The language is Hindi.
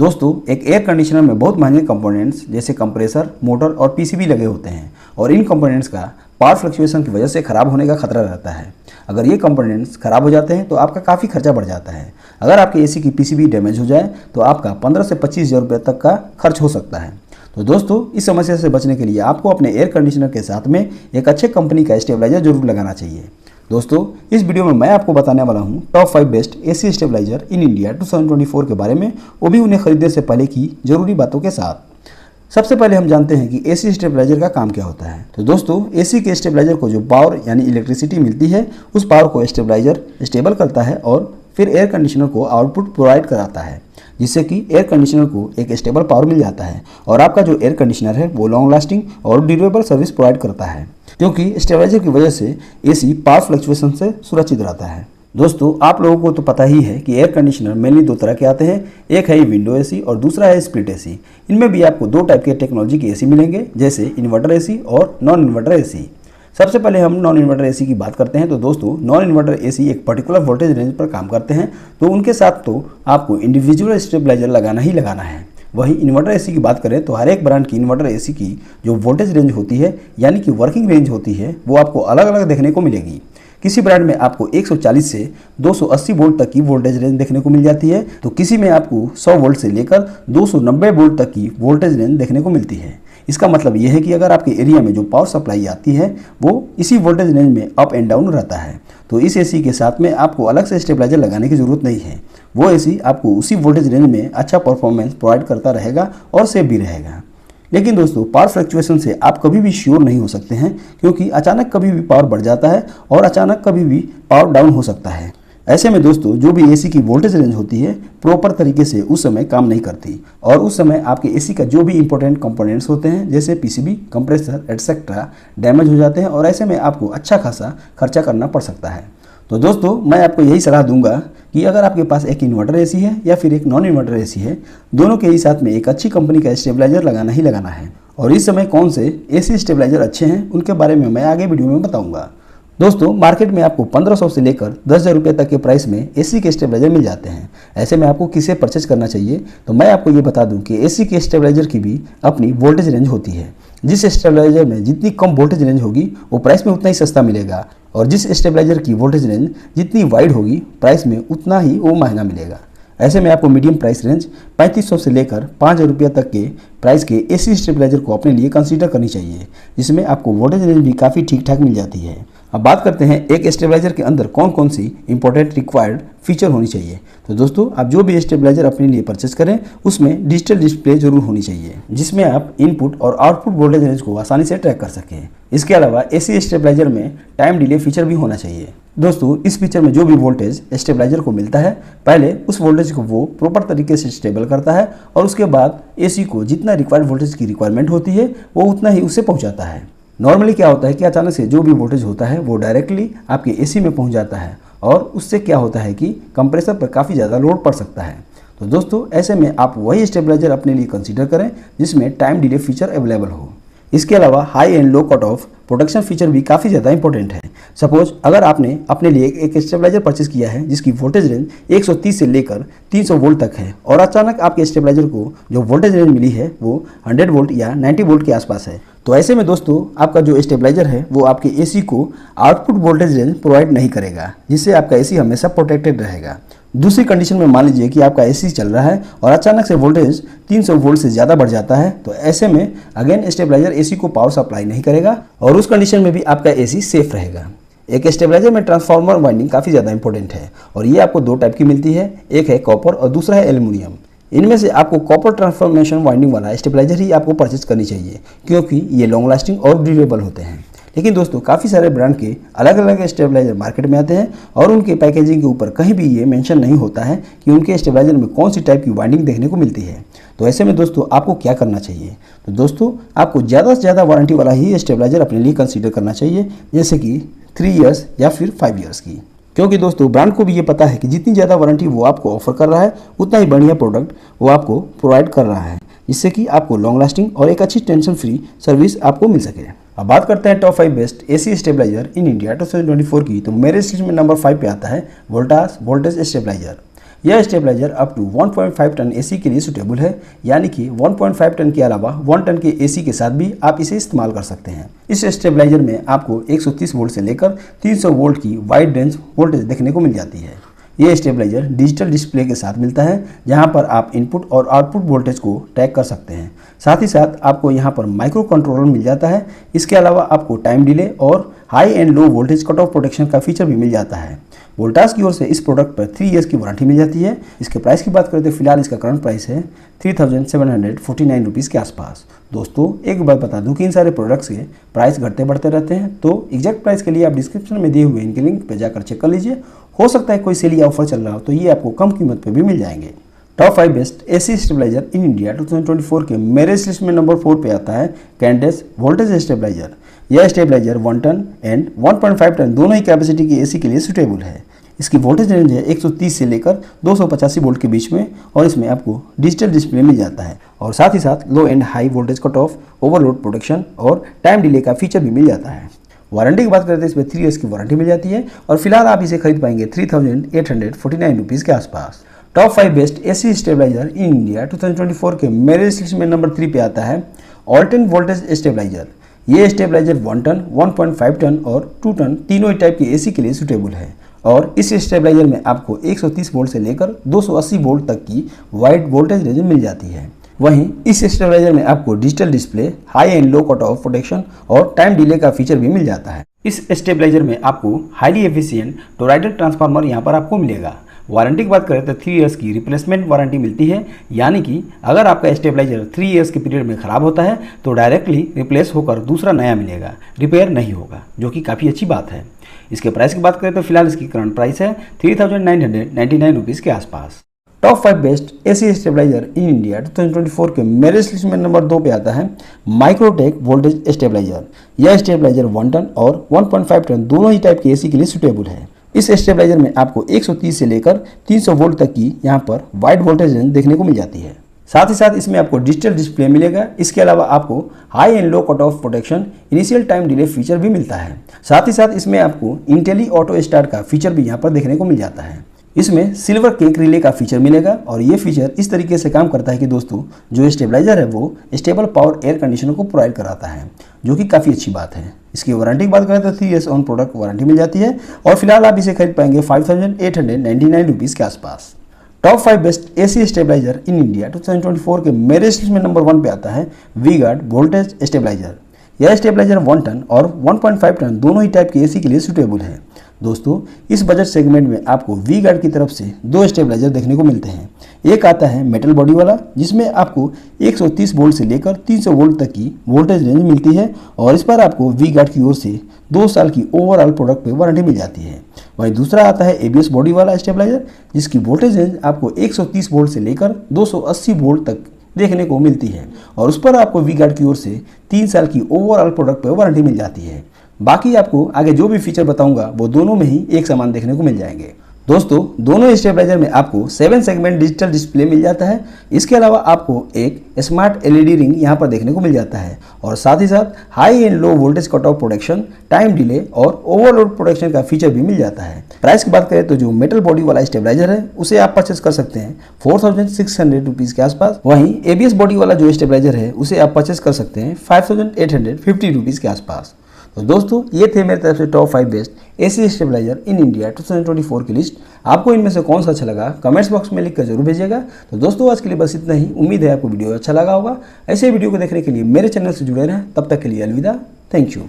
दोस्तों, एक एयर कंडीशनर में बहुत महंगे कंपोनेंट्स जैसे कंप्रेसर, मोटर और पीसीबी लगे होते हैं और इन कंपोनेंट्स का पावर फ्लक्चुएशन की वजह से खराब होने का खतरा रहता है। अगर ये कंपोनेंट्स खराब हो जाते हैं तो आपका काफ़ी खर्चा बढ़ जाता है। अगर आपके एसी की पीसीबी डैमेज हो जाए तो आपका 15 से 25 हज़ार रुपये तक का खर्च हो सकता है। तो दोस्तों, इस समस्या से बचने के लिए आपको अपने एयर कंडीशनर के साथ में एक अच्छे कंपनी का स्टेबलाइजर जरूर लगाना चाहिए। दोस्तों, इस वीडियो में मैं आपको बताने वाला हूं top 5 best AC stabiliser in India 2024 के बारे में, वो भी उन्हें खरीदने से पहले की जरूरी बातों के साथ। सबसे पहले हम जानते हैं कि एसी स्टेबलाइजर का काम क्या होता है। तो दोस्तों, एसी के स्टेबलाइजर को जो पावर यानी इलेक्ट्रिसिटी मिलती है, उस पावर को स्टेबलाइजर स्टेबल करता है और फिर एयर कंडीशनर को आउटपुट प्रोवाइड कराता है, जिससे कि एयर कंडीशनर को एक स्टेबल पावर मिल जाता है और आपका जो एयर कंडीशनर है वो लॉन्ग लास्टिंग और ड्यूरेबल सर्विस प्रोवाइड करता है, क्योंकि स्टेबलाइजर की वजह से एसी पावर फ्लक्चुएशन से सुरक्षित रहता है। दोस्तों, आप लोगों को तो पता ही है कि एयर कंडीशनर मेनली दो तरह के आते हैं, एक है विंडो एसी और दूसरा है स्प्लिट एसी। इनमें भी आपको दो टाइप के टेक्नोलॉजी के एसी मिलेंगे, जैसे इन्वर्टर एसी और नॉन इन्वर्टर एसी। सबसे पहले हम नॉन इन्वर्टर एसी की बात करते हैं। तो दोस्तों, नॉन इन्वर्टर एसी एक पर्टिकुलर वोल्टेज रेंज पर काम करते हैं, तो उनके साथ तो आपको इंडिविजुअल स्टेबलाइजर लगाना ही लगाना है। वहीं इन्वर्टर एसी की बात करें तो हर एक ब्रांड की इन्वर्टर एसी की जो वोल्टेज रेंज होती है यानी कि वर्किंग रेंज होती है, वो आपको अलग अलग देखने को मिलेगी। किसी ब्रांड में आपको 140 से 280 वोल्ट तक की वोल्टेज रेंज देखने को मिल जाती है, तो किसी में आपको 100 वोल्ट से लेकर 290 वोल्ट तक की वोल्टेज रेंज देखने को मिलती है। इसका मतलब यह है कि अगर आपके एरिया में जो पावर सप्लाई आती है वो इसी वोल्टेज रेंज में अप एंड डाउन रहता है, तो इस एसी के साथ में आपको अलग से स्टेबलाइजर लगाने की ज़रूरत नहीं है। वो एसी आपको उसी वोल्टेज रेंज में अच्छा परफॉर्मेंस प्रोवाइड करता रहेगा और सेफ भी रहेगा। लेकिन दोस्तों, पावर फ्लक्चुएशन से आप कभी भी श्योर नहीं हो सकते हैं, क्योंकि अचानक कभी भी पावर बढ़ जाता है और अचानक कभी भी पावर डाउन हो सकता है। ऐसे में दोस्तों, जो भी एसी की वोल्टेज रेंज होती है प्रॉपर तरीके से उस समय काम नहीं करती और उस समय आपके एसी का जो भी इंपॉर्टेंट कंपोनेंट्स होते हैं जैसे पीसीबी, कंप्रेसर एटसेट्रा डैमेज हो जाते हैं और ऐसे में आपको अच्छा खासा खर्चा करना पड़ सकता है। तो दोस्तों, मैं आपको यही सलाह दूंगा कि अगर आपके पास एक इन्वर्टर एसी है या फिर एक नॉन इन्वर्टर एसी है, दोनों के ही साथ में एक अच्छी कंपनी का स्टेबलाइजर लगाना ही लगाना है। और इस समय कौन से एसी स्टेबलाइजर अच्छे हैं उनके बारे में मैं आगे वीडियो में बताऊंगा। दोस्तों, मार्केट में आपको 1500 से लेकर 10,000 रुपये तक के प्राइस में एसी के स्टेबलाइजर मिल जाते हैं। ऐसे में आपको किसे परचेज करना चाहिए, तो मैं आपको ये बता दूं कि एसी के स्टेबलाइजर की भी अपनी वोल्टेज रेंज होती है। जिस स्टेबलाइजर में जितनी कम वोल्टेज रेंज होगी वो प्राइस में उतना ही सस्ता मिलेगा, और जिस स्टेबलाइजर की वोल्टेज रेंज जितनी वाइड होगी प्राइस में उतना ही वो महंगा मिलेगा। ऐसे में आपको मीडियम प्राइस रेंज 3500 से लेकर 5,000 रुपये तक के प्राइस के एसी स्टेबलाइजर को अपने लिए कंसीडर करनी चाहिए, जिसमें आपको वोल्टेज रेंज भी काफ़ी ठीक ठाक मिल जाती है। अब बात करते हैं एक स्टेबलाइजर के अंदर कौन कौन सी इंपॉर्टेंट रिक्वायर्ड फीचर होनी चाहिए। तो दोस्तों, आप जो भी स्टेबलाइजर अपने लिए परचेस करें उसमें डिजिटल डिस्प्ले जरूर होनी चाहिए, जिसमें आप इनपुट और आउटपुट वोल्टेज रेंज को आसानी से ट्रैक कर सकें। इसके अलावा एसी स्टेबलाइजर में टाइम डिले फीचर भी होना चाहिए। दोस्तों, इस फीचर में जो भी वोल्टेज स्टेबलाइजर को मिलता है, पहले उस वोल्टेज को वो प्रॉपर तरीके से स्टेबल करता है और उसके बाद एसी को जितना रिक्वायर्ड वोल्टेज की रिक्वायरमेंट होती है वो उतना ही उससे पहुंचाता है। नॉर्मली क्या होता है कि अचानक से जो भी वोल्टेज होता है वो डायरेक्टली आपके एसी में पहुंच जाता है और उससे क्या होता है कि कंप्रेसर पर काफ़ी ज़्यादा लोड पड़ सकता है। तो दोस्तों, ऐसे में आप वही स्टेबलाइजर अपने लिए कंसीडर करें जिसमें टाइम डिले फीचर अवेलेबल हो। इसके अलावा high and low cut off protection feature भी काफ़ी ज़्यादा इंपॉर्टेंट है। सपोज अगर आपने अपने लिए एक स्टेबलाइजर परचेज किया है जिसकी वोल्टेज रेंज 130 से लेकर 300 वोल्ट तक है और अचानक आपके स्टेबलाइजर को जो वोल्टेज रेंज मिली है वो 100 वोल्ट या 90 वोल्ट के आसपास है, तो ऐसे में दोस्तों आपका जो स्टेबलाइजर है वो आपके एसी को आउटपुट वोल्टेज रेंज प्रोवाइड नहीं करेगा, जिससे आपका एसी हमेशा प्रोटेक्टेड रहेगा। दूसरी कंडीशन में मान लीजिए कि आपका एसी चल रहा है और अचानक से वोल्टेज 300 वोल्ट से ज़्यादा बढ़ जाता है, तो ऐसे में अगेन स्टेबलाइजर एसी को पावर सप्लाई नहीं करेगा और उस कंडीशन में भी आपका एसी सेफ रहेगा। एक स्टेबलाइजर में ट्रांसफार्मर वाइंडिंग काफ़ी ज़्यादा इंपॉर्टेंट है और ये आपको दो टाइप की मिलती है, एक है कॉपर और दूसरा है एल्युमिनियम। इनमें से आपको कॉपर ट्रांसफॉर्मेशन वाइंडिंग वाला स्टेबलाइजर ही आपको परचेज करनी चाहिए, क्योंकि ये लॉन्ग लास्टिंग और ड्यूरेबल होते हैं। लेकिन दोस्तों, काफ़ी सारे ब्रांड के अलग अलग स्टेबलाइजर मार्केट में आते हैं और उनके पैकेजिंग के ऊपर कहीं भी ये मेंशन नहीं होता है कि उनके स्टेबलाइजर में कौन सी टाइप की वाइंडिंग देखने को मिलती है। तो ऐसे में दोस्तों आपको क्या करना चाहिए, तो दोस्तों आपको ज़्यादा से ज़्यादा वारंटी वाला ही स्टेबलाइजर अपने लिए कंसीडर करना चाहिए, जैसे कि 3 ईयर्स या फिर 5 ईयर्स की। क्योंकि दोस्तों ब्रांड को भी ये पता है कि जितनी ज़्यादा वारंटी वो आपको ऑफर कर रहा है उतना ही बढ़िया प्रोडक्ट वो आपको प्रोवाइड कर रहा है, जिससे कि आपको लॉन्ग लास्टिंग और एक अच्छी टेंशन फ्री सर्विस आपको मिल सके। अब बात करते हैं top 5 best AC stabiliser in India 2024 की। तो मेरे लिस्ट में नंबर 5 पे आता है वोल्टास वोल्टेज स्टेबलाइजर। यह stabiliser up to 1.5 ton AC के लिए सूटेबल है, यानी कि 1.5 टन के अलावा 1 टन के एसी के साथ भी आप इसे इस्तेमाल कर सकते हैं। इस स्टेबलाइजर में आपको 130 वोल्ट से लेकर 300 वोल्ट की वाइड रेंज वोल्टेज देखने को मिल जाती है। यह स्टेबलाइजर डिजिटल डिस्प्ले के साथ मिलता है, जहां पर आप इनपुट और आउटपुट वोल्टेज को ट्रैक कर सकते हैं। साथ ही साथ आपको यहां पर माइक्रो कंट्रोलर मिल जाता है। इसके अलावा आपको टाइम डिले और high and low voltage cut of protection का फीचर भी मिल जाता है। वोल्टास की ओर से इस प्रोडक्ट पर 3 ईयर्स की वारंटी मिल जाती है। इसके प्राइस की बात करें तो फिलहाल इसका करंट प्राइस है 3749 रुपीज़ के आसपास। दोस्तों एक बात बता दूं कि इन सारे प्रोडक्ट्स के प्राइस घटते बढ़ते रहते हैं, तो एग्जैक्ट प्राइस के लिए आप डिस्क्रिप्शन में दिए हुए इनके लिंक पर जाकर चेक कर लीजिए। हो सकता है कोई सेल या ऑफर चल रहा हो तो ये आपको कम कीमत पर भी मिल जाएंगे। Top 5 best AC stabiliser in India 2024 के मेरे लिस्ट में नंबर 4 पे आता है कैंडेस वोल्टेज स्टेबलाइजर। यह स्टेबलाइजर 1 टन एंड 1.5 टन दोनों ही कैपेसिटी की एसी के लिए सूटेबल है। इसकी वोल्टेज रेंज है 130 से लेकर 285 वोल्ट के बीच में, और इसमें आपको डिजिटल डिस्प्ले मिल जाता है और साथ ही साथ low and high voltage cut off, overload protection और टाइम डिले का फीचर भी मिल जाता है। वारंटी की बात करते हैं, इसमें 3 ईयर्स की वारंटी मिल जाती है और फिलहाल आप इसे खरीद पाएंगे 3849 रुपीज़ के आसपास। Top 5 best AC stabiliser in India 2024 के मेरे लिस्ट में नंबर 3 पे आता है ऑल्टन वोल्टेज स्टेबलाइजर। ये स्टेबलाइजर 1 टन, 1.5 टन और 2 टन तीनों ही टाइप के एसी के लिए सूटेबल है, और इस स्टेबलाइजर में आपको 130 वोल्ट से लेकर 280 वोल्ट तक की वाइड वोल्टेज रेंज मिल जाती है। वहीं इस स्टेबलाइजर में आपको digital display, high and low cut off protection और टाइम डिले का फीचर भी मिल जाता है। इस स्टेबलाइजर में आपको हाईली एफिशिएंट टोराइडल ट्रांसफार्मर यहाँ पर आपको मिलेगा। वारंटी की बात करें तो 3 ईयर्स की रिप्लेसमेंट वारंटी मिलती है, यानी कि अगर आपका स्टेबलाइजर 3 ईयर्स के पीरियड में ख़राब होता है तो डायरेक्टली रिप्लेस होकर दूसरा नया मिलेगा, रिपेयर नहीं होगा, जो कि काफ़ी अच्छी बात है। इसके प्राइस की बात करें तो फिलहाल इसकी करंट प्राइस है 3999 रुपीज़ के आसपास। Top 5 best AC stabiliser in India 2024 के मेरे लिस्ट में नंबर 2 पे आता है माइक्रोटेक वोल्टेज स्टेबलाइजर। यह स्टेबलाइजर 1 टन और 1.5 टन दोनों ही टाइप के एसी के लिए सूटेबल है। इस स्टेबलाइजर में आपको 130 से लेकर 300 वोल्ट तक की यहाँ पर वाइड वोल्टेज रेंज देखने को मिल जाती है। साथ ही साथ इसमें आपको डिजिटल डिस्प्ले मिलेगा। इसके अलावा आपको high and low cut off protection, initial time delay feature भी मिलता है। साथ ही साथ इसमें आपको इंटेली ऑटो स्टार्ट का फीचर भी यहाँ पर देखने को मिल जाता है। इसमें सिल्वर केक रिले का फीचर मिलेगा, और ये फीचर इस तरीके से काम करता है कि दोस्तों जो स्टेबलाइजर है वो स्टेबल पावर एयर कंडीशनर को प्रोवाइड कराता है, जो कि काफ़ी अच्छी बात है। इसकी वारंटी की बात करें तो 3 ईयर्स ऑन प्रोडक्ट वारंटी मिल जाती है, और फिलहाल आप इसे खरीद पाएंगे 5899 रुपीज़ के आसपास। Top 5 best AC stabiliser in India 2024 के मेरे लिस्ट में नंबर 1 पे आता है वी-गार्ड वोल्टेज स्टेबलाइजर। यह स्टेबलाइजर 1 टन और 1.5 टन दोनों ही टाइप के एसी के लिए सूटेबल है। दोस्तों इस बजट सेगमेंट में आपको वी-गार्ड की तरफ से 2 स्टेबलाइजर देखने को मिलते हैं। एक आता है मेटल बॉडी वाला, जिसमें आपको 130 वोल्ट से लेकर 300 वोल्ट तक की वोल्टेज रेंज मिलती है, और इस पर आपको वी-गार्ड की ओर से 2 साल की ओवरऑल प्रोडक्ट पे वारंटी मिल जाती है। वहीं दूसरा आता है एबीएस बॉडी वाला स्टेबलाइजर, जिसकी वोल्टेज रेंज आपको 130 वोल्ट से लेकर 280 वोल्ट तक देखने को मिलती है, और उस पर आपको वी-गार्ड की ओर से 3 साल की ओवरऑल प्रोडक्ट पर वारंटी मिल जाती है। बाकी आपको आगे जो भी फीचर बताऊंगा वो दोनों में ही एक समान देखने को मिल जाएंगे। दोस्तों दोनों स्टेबलाइजर में आपको 7 सेगमेंट डिजिटल डिस्प्ले मिल जाता है। इसके अलावा आपको एक स्मार्ट एलईडी रिंग यहाँ पर देखने को मिल जाता है, और साथ ही साथ high and low voltage cut of protection, time delay और ओवरलोड प्रोटेक्शन का फीचर भी मिल जाता है। प्राइस की बात करें तो जो मेटल बॉडी वाला स्टेबलाइजर है उसे आप परचेस कर सकते हैं 4600 रुपीज़ के आसपास। वहीं एबीएस बॉडी वाला जो स्टेबलाइजर है उसे आप परचेस कर सकते हैं 5850 रुपीज़ के आसपास। तो दोस्तों ये थे मेरी तरफ से top 5 best AC stabiliser in India 2024 की लिस्ट। आपको इनमें से कौन सा अच्छा लगा कमेंट्स बॉक्स में लिखकर जरूर भेजिएगा। तो दोस्तों आज के लिए बस इतना ही। उम्मीद है आपको वीडियो अच्छा लगा होगा। ऐसे वीडियो को देखने के लिए मेरे चैनल से जुड़े रहें। तब तक के लिए अलविदा। Thank you.